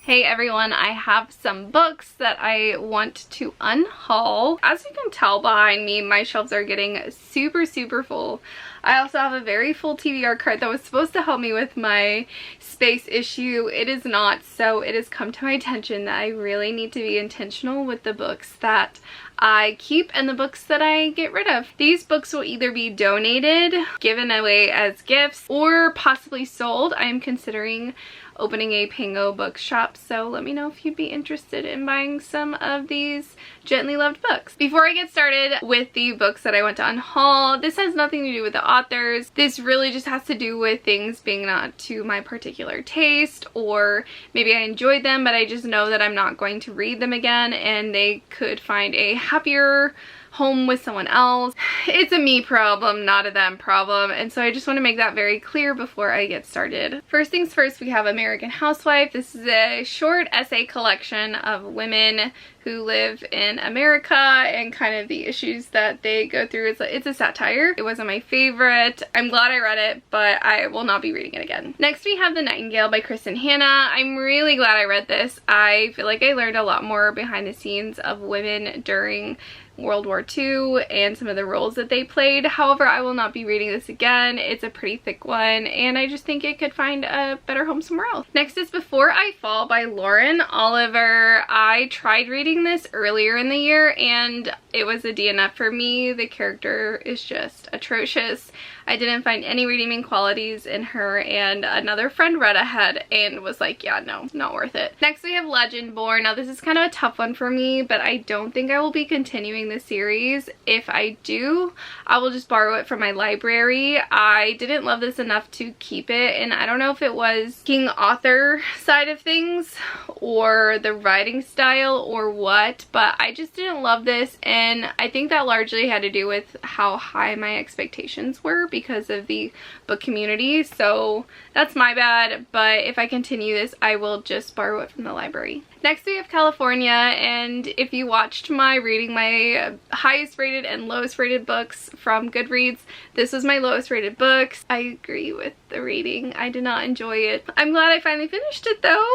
Hey everyone, I have some books that I want to unhaul. As you can tell behind me, my shelves are getting super full. I also have a very full TBR cart that was supposed to help me with my space issue. It is not, so it has come to my attention that I really need to be intentional with the books that I keep and the books that I get rid of. These books will either be donated, given away as gifts, or possibly sold. I am considering opening a Pango bookshop, so let me know if you'd be interested in buying some of these gently loved books. Before I get started with the books that I want to unhaul, this has nothing to do with the authors. This really just has to do with things being not to my particular taste, or maybe I enjoyed them but I just know that I'm not going to read them again and they could find a happier home with someone else. It's a me problem, not a them problem, and so I just want to make that very clear before I get started. First things first, we have American Housewife. This is a short essay collection of women who live in America and kind of the issues that they go through. It's a satire. It wasn't my favorite. I'm glad I read it, but I will not be reading it again. Next we have The Nightingale by Kristen Hanna. I'm really glad I read this. I feel like I learned a lot more behind the scenes of women during World War II and some of the roles that they played. However, I will not be reading this again. It's a pretty thick one and I just think it could find a better home somewhere else. Next is Before I Fall by Lauren Oliver. I tried reading this earlier in the year and it was a DNF for me. The character is just atrocious. I didn't find any redeeming qualities in her, and another friend read ahead and was like, yeah, no, not worth it. Next we have Legendborn. Now this is kind of a tough one for me, but I don't think I will be continuing the series. If I do, I will just borrow it from my library. I didn't love this enough to keep it, and I don't know if it was king author side of things or the writing style or what, but I just didn't love this, and I think that largely had to do with how high my expectations were because of the book community, so that's my bad. But if I continue this, I will just borrow it from the library. Next we have California, and if you watched my reading my highest rated and lowest rated books from Goodreads, this was my lowest rated books. I agree with the rating. I did not enjoy it. I'm glad I finally finished it though.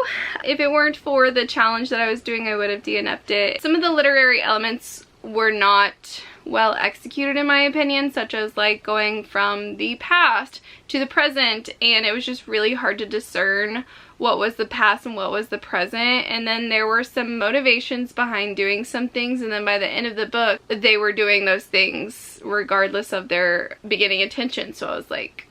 If it weren't for the challenge that I was doing, I would have DNF'd it. Some of the literary elements were not well executed in my opinion, such as like going from the past to the present, and it was just really hard to discern what was the past and what was the present. And then there were some motivations behind doing some things, and then by the end of the book they were doing those things regardless of their beginning intention. So I was like,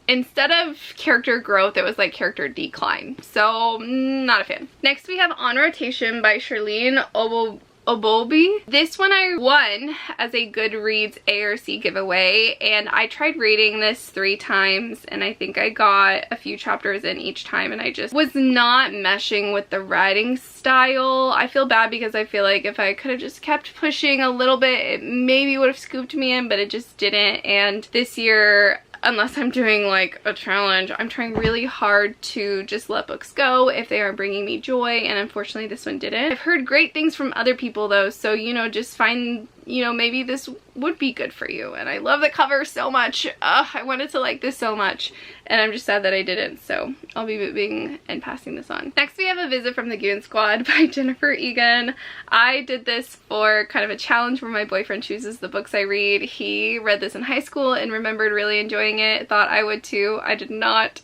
instead of character growth, it was like character decline. So not a fan. Next we have On Rotation by Charlene Obobi. This one I won as a Goodreads A or C giveaway, and I tried reading this 3 times and I think I got a few chapters in each time and I just was not meshing with the writing style. I feel bad because I feel like if I could have just kept pushing a little bit, it maybe would have scooped me in, but it just didn't. And this year, unless I'm doing like a challenge, I'm trying really hard to just let books go if they are bringing me joy, and unfortunately this one didn't. I've heard great things from other people though, so you know, just find, you know, maybe this would be good for you. And I love the cover so much. I wanted to like this so much, and I'm just sad that I didn't, so I'll be moving and passing this on. Next we have A Visit from the Goon Squad by Jennifer Egan. I did this for kind of a challenge where my boyfriend chooses the books I read. He read this in high school and remembered really enjoying it. Thought I would too. I did not.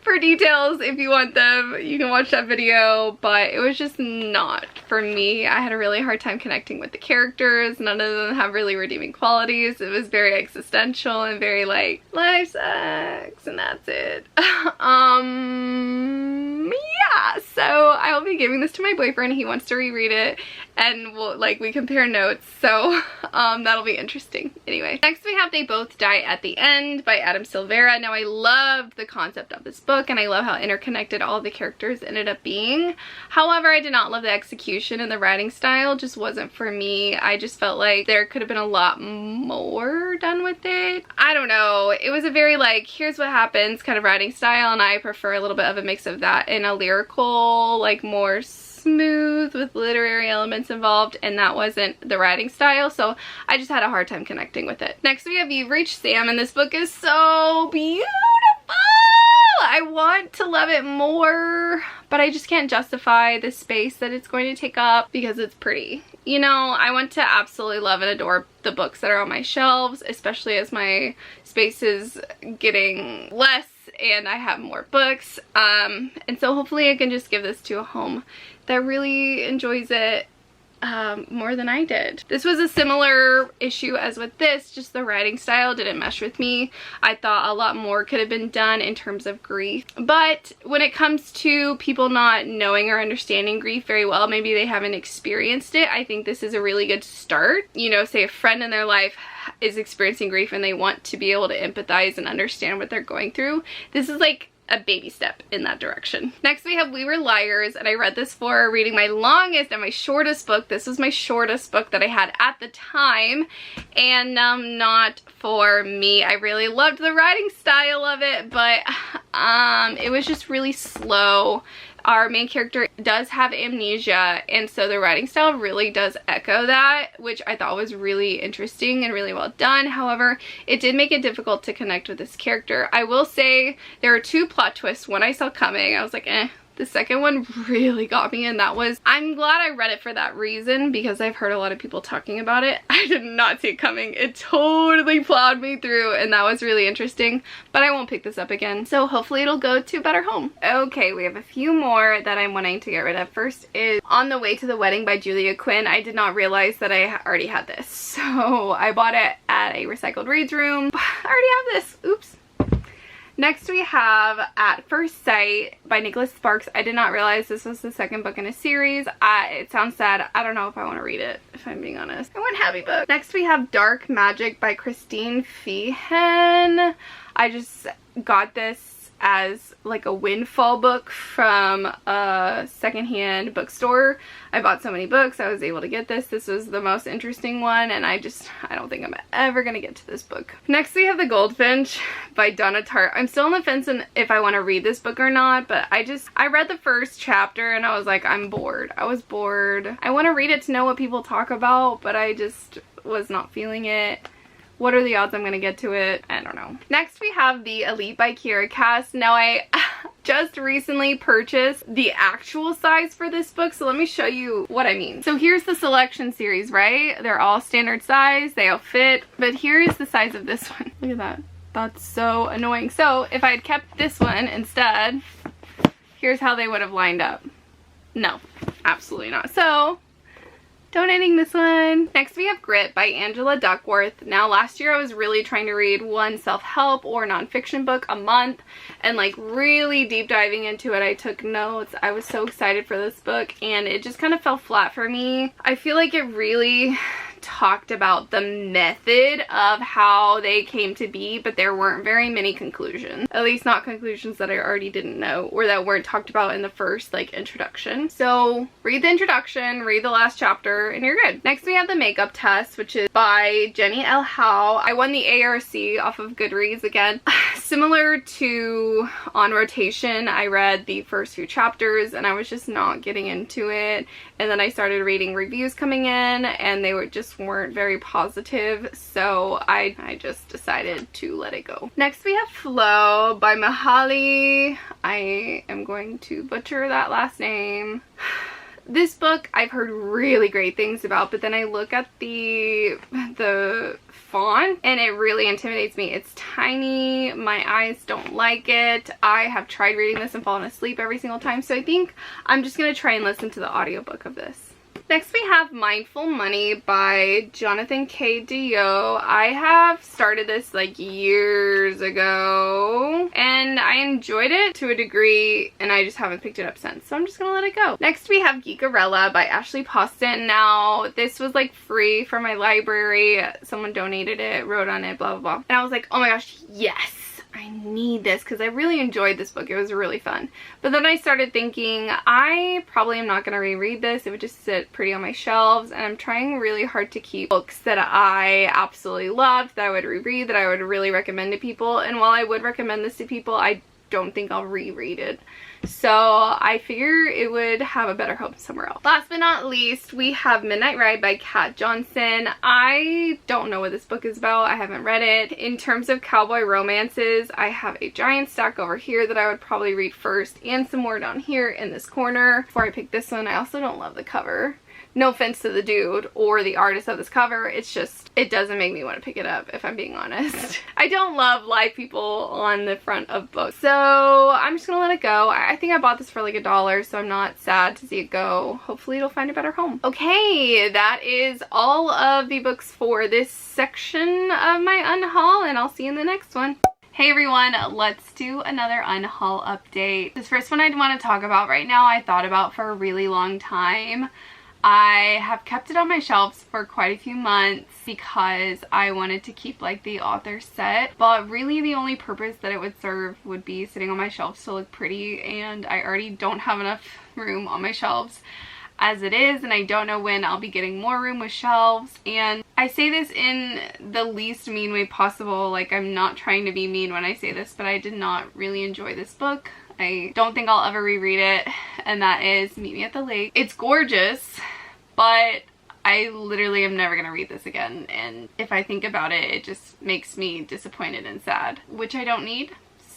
For details, if you want them, you can watch that video, but it was just not for me. I had a really hard time connecting with the characters. None of them have really redeeming qualities. It was very existential and very like, life sucks and that's it. Yeah, so I will be giving this to my boyfriend. He wants to reread it and we compare notes, so that'll be interesting. Anyway, next we have They Both Die at the End by Adam Silvera. Now I loved the concept of this book and I love how interconnected all the characters ended up being. However, I did not love the execution, and the writing style just wasn't for me. I just felt like there could have been a lot more done with it. I don't know. It was a very like, here's what happens kind of writing style, and I prefer a little bit of a mix of that in a lyrical, like more smooth with literary elements involved, and that wasn't the writing style, so I just had a hard time connecting with it. Next we have You've Reached Sam, and this book is so beautiful. I want want to love it more, but I just can't justify the space that it's going to take up because it's pretty. You know, I want to absolutely love and adore the books that are on my shelves, especially as my space is getting less and I have more books. And so hopefully I can just give this to a home that really enjoys it more than I did. This was a similar issue as with this, just the writing style didn't mesh with me. I thought a lot more could have been done in terms of grief. But when it comes to people not knowing or understanding grief very well, maybe they haven't experienced it, I think this is a really good start. You know, say a friend in their life is experiencing grief and they want to be able to empathize and understand what they're going through. This is like a baby step in that direction. Next we have We Were Liars, and I read this for reading my longest and my shortest book. This was my shortest book that I had at the time, and not for me. I really loved the writing style of it, but it was just really slow. Our main character does have amnesia, and so the writing style really does echo that, which I thought was really interesting and really well done. However, it did make it difficult to connect with this character. I will say there are two plot twists. One I saw coming. I was like, eh. The second one really got me, and that was, I'm glad I read it for that reason because I've heard a lot of people talking about it. I did not see it coming. It totally plowed me through, and that was really interesting, but I won't pick this up again. So hopefully it'll go to a better home. Okay, we have a few more that I'm wanting to get rid of. First is On the Way to the Wedding by Julia Quinn. I did not realize that I already had this. So I bought it at a recycled reads room. I already have this. Oops. Next we have At First Sight by Nicholas Sparks. I did not realize this was the second book in a series. It sounds sad. I don't know if I want to read it, if I'm being honest. I want Happy Book. Next we have Dark Magic by Christine Feehan. I just got this as like a windfall book from a secondhand bookstore. I bought so many books, I was able to get this. This was the most interesting one, and I don't think I'm ever gonna get to this book. Next we have The Goldfinch by Donna Tartt. I'm still on the fence on if I want to read this book or not, but I read the first chapter and I was like, I'm bored. I was bored. I want to read it to know what people talk about, but I just was not feeling it. What are the odds I'm going to get to it? I don't know. Next we have The Elite by Kiera Cass. Now I just recently purchased the actual size for this book, so let me show you what I mean. So here's the selection series, right? They're all standard size, they all fit, but here is the size of this one. Look at that. That's so annoying. So if I had kept this one instead, here's how they would have lined up. No, absolutely not. So donating this one. Next we have Grit by Angela Duckworth. Now last year I was really trying to read one self-help or nonfiction book a month and like really deep diving into it. I took notes. I was so excited for this book and it just kind of fell flat for me. I feel like it really talked about the method of how they came to be, but there weren't very many conclusions. At least not conclusions that I already didn't know or that weren't talked about in the first like introduction. So read the introduction, read the last chapter, and you're good. Next we have The Makeup Test, which is by Jenny L. Howe. I won the ARC off of Goodreads again. Similar to On Rotation, I read the first few chapters and I was just not getting into it, and then I started reading reviews coming in and they weren't very positive, so I just decided to let it go. Next we have Flow by Mahali. I am going to butcher that last name. This book I've heard really great things about, but then I look at the font and it really intimidates me. It's tiny, my eyes don't like it. I have tried reading this and fallen asleep every single time, so I think I'm just gonna try and listen to the audiobook of this. Next we have Mindful Money by Jonathan K. Dio. I have started this like years ago and I enjoyed it to a degree and I just haven't picked it up since, so I'm just gonna let it go. Next we have Geekarella by Ashley Poston. Now this was like free from my library. Someone donated it, wrote on it, blah blah blah, and I was like, oh my gosh, yes, I need this because I really enjoyed this book. It was really fun. But then I started thinking I probably am not going to reread this. It would just sit pretty on my shelves, and I'm trying really hard to keep books that I absolutely loved, that I would reread, that I would really recommend to people. And while I would recommend this to people, I don't think I'll reread it. So I figure it would have a better home somewhere else. Last but not least, we have Midnight Ride by Kat Johnson. I don't know what this book is about. I haven't read it. In terms of cowboy romances, I have a giant stack over here that I would probably read first, and some more down here in this corner before I pick this one. I also don't love the cover. No offense to the dude or the artist of this cover, it's just, it doesn't make me want to pick it up, if I'm being honest. I don't love live people on the front of books, so I'm just gonna let it go. I think I bought this for like $1, so I'm not sad to see it go. Hopefully it'll find a better home. Okay, that is all of the books for this section of my unhaul, and I'll see you in the next one. Hey everyone, let's do another unhaul update. This first one I want to talk about right now, I thought about for a really long time. I have kept it on my shelves for quite a few months because I wanted to keep like the author set, but really the only purpose that it would serve would be sitting on my shelves to look pretty, and I already don't have enough room on my shelves as it is, and I don't know when I'll be getting more room with shelves. And I say this in the least mean way possible, like I'm not trying to be mean when I say this, but I did not really enjoy this book. I don't think I'll ever reread it, and that is Meet Me at the Lake. It's gorgeous, but I literally am never gonna read this again, and if I think about it, it just makes me disappointed and sad, which I don't need.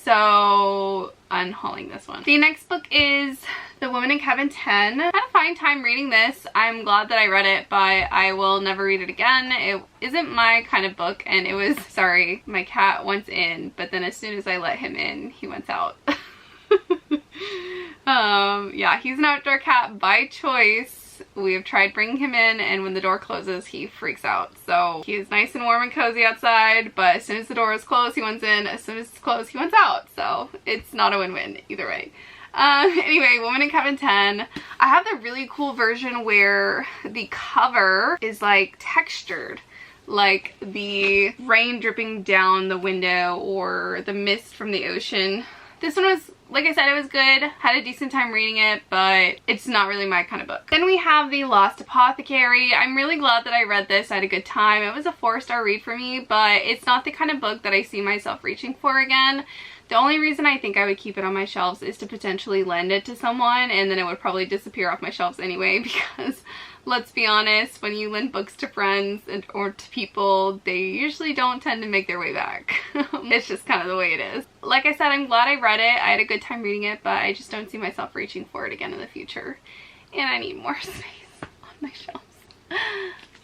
So unhauling this one. The next book is The Woman in Cabin 10. I had a fine time reading this. I'm glad that I read it, but I will never read it again. It isn't my kind of book, and it was, sorry, my cat wants in, but then as soon as I let him in, he went out. Yeah, he's an outdoor cat by choice. We have tried bringing him in, and when the door closes, he freaks out. So he is nice and warm and cozy outside, but as soon as the door is closed, he wants in. As soon as it's closed, he wants out. So it's not a win-win either way. Anyway, Woman in Cabin 10. I have the really cool version where the cover is like textured, like the rain dripping down the window or the mist from the ocean. This one was, like I said, it was good. Had a decent time reading it, but it's not really my kind of book. Then we have The Lost Apothecary. I'm really glad that I read this. I had a good time. It was a 4-star read for me, but it's not the kind of book that I see myself reaching for again. The only reason I think I would keep it on my shelves is to potentially lend it to someone, and then it would probably disappear off my shelves anyway, because let's be honest, when you lend books to friends or to people, they usually don't tend to make their way back. It's just kind of the way it is. Like I said, I'm glad I read it. I had a good time reading it, but I just don't see myself reaching for it again in the future. And I need more space on my shelves.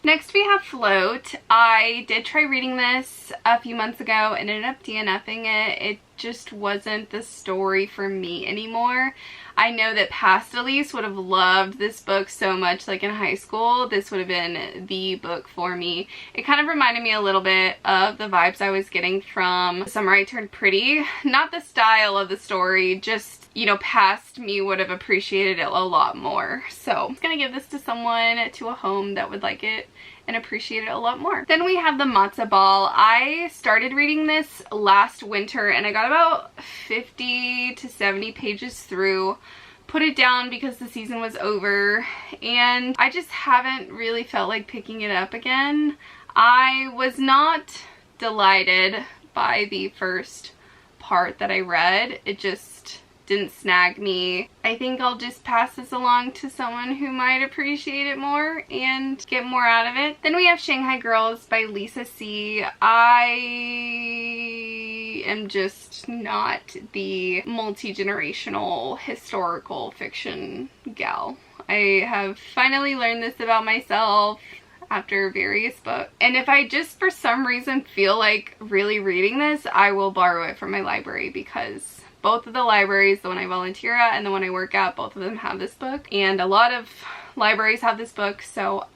Next we have Float. I did try reading this a few months ago and ended up DNFing it. It just wasn't the story for me anymore. I know that past Elise would have loved this book so much, like in high school. This would have been the book for me. It kind of reminded me a little bit of the vibes I was getting from Summer I Turned Pretty. Not the style of the story, just, you know, past me would have appreciated it a lot more. So I'm gonna give this to someone, to a home that would like it and appreciate it a lot more. Then we have The Matzo Ball. I started reading this last winter and I got about 50 to 70 pages through, put it down because the season was over, and I just haven't really felt like picking it up again. I was not delighted by the first part that I read. It just didn't snag me. I think I'll just pass this along to someone who might appreciate it more and get more out of it. Then we have Shanghai Girls by Lisa C. I am just not the multi-generational historical fiction gal. I have finally learned this about myself after various books, and if I just for some reason feel like really reading this, I will borrow it from my library, because both of the libraries, the one I volunteer at and the one I work at, both of them have this book, and a lot of libraries have this book, so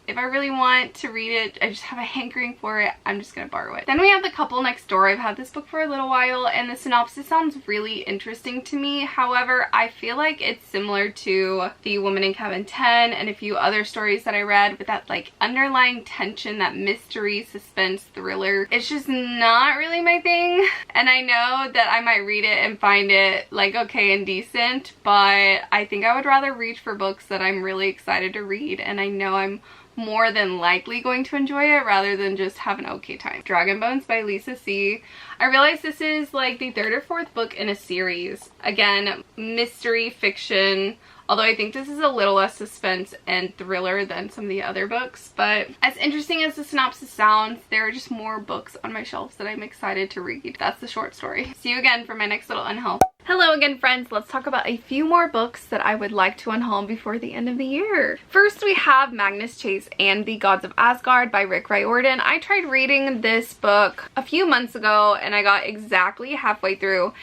if I really want to read it, I just have a hankering for it, I'm just gonna borrow it. Then we have The Couple Next Door. I've had this book for a little while and the synopsis sounds really interesting to me. However, I feel like it's similar to The Woman in Cabin 10 and a few other stories that I read, with that like underlying tension, that mystery, suspense, thriller. It's just not really my thing. And I know that I might read it and find it like okay and decent, but I think I would rather reach for books that I'm really excited to read and I know I'm more than likely going to enjoy it rather than just have an okay time. Dragon Bones by Lisa C. I realized this is like the 3rd or 4th book in a series. Again, mystery fiction, although I think this is a little less suspense and thriller than some of the other books. But as interesting as the synopsis sounds, there are just more books on my shelves that I'm excited to read. That's the short story. See you again for my next little unhaul. Hello again, friends. Let's talk about a few more books that I would like to unhaul before the end of the year. First, we have Magnus Chase and the Gods of Asgard by Rick Riordan. I tried reading this book a few months ago and I got exactly halfway through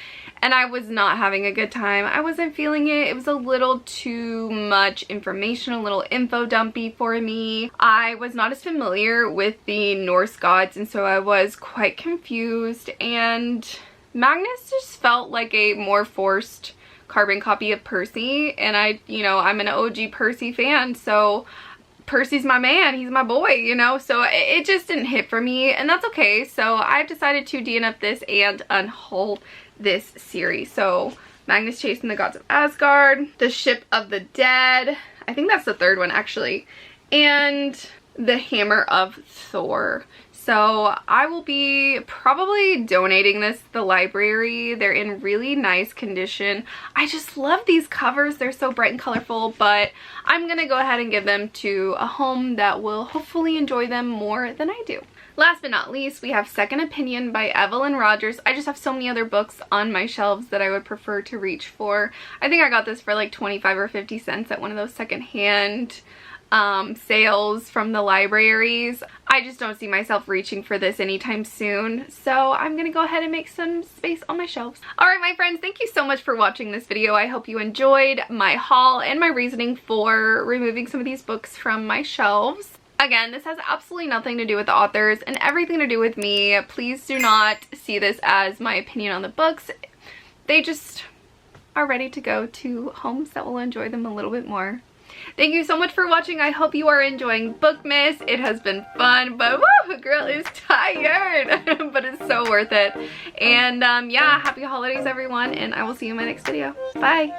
and I was not having a good time. I wasn't feeling it. It was a little too much information, a little info dumpy for me. I was not as familiar with the Norse gods, and so I was quite confused, and Magnus just felt like a more forced carbon copy of Percy, and I'm an OG Percy fan, so Percy's my man, he's my boy, you know, so it just didn't hit for me, and that's okay. So I've decided to DNF this and unhaul this series. So Magnus Chase and the Gods of Asgard, The Ship of the Dead, I think that's the 3rd one actually, and The Hammer of Thor. So I will be probably donating this to the library. They're in really nice condition. I just love these covers. They're so bright and colorful, but I'm gonna go ahead and give them to a home that will hopefully enjoy them more than I do. Last but not least, we have Second Opinion by Evelyn Rogers. I just have so many other books on my shelves that I would prefer to reach for. I think I got this for like 25 or 50 cents at one of those secondhand sales from the libraries. I just don't see myself reaching for this anytime soon, so I'm gonna go ahead and make some space on my shelves. Alright, my friends, thank you so much for watching this video. I hope you enjoyed my haul and my reasoning for removing some of these books from my shelves. Again, this has absolutely nothing to do with the authors and everything to do with me. Please do not see this as my opinion on the books. They just are ready to go to homes that will enjoy them a little bit more. Thank you so much for watching. I hope you are enjoying Bookmas. It has been fun, but woo, girl is tired, but it's so worth it. And yeah, happy holidays everyone, and I will see you in my next video. Bye.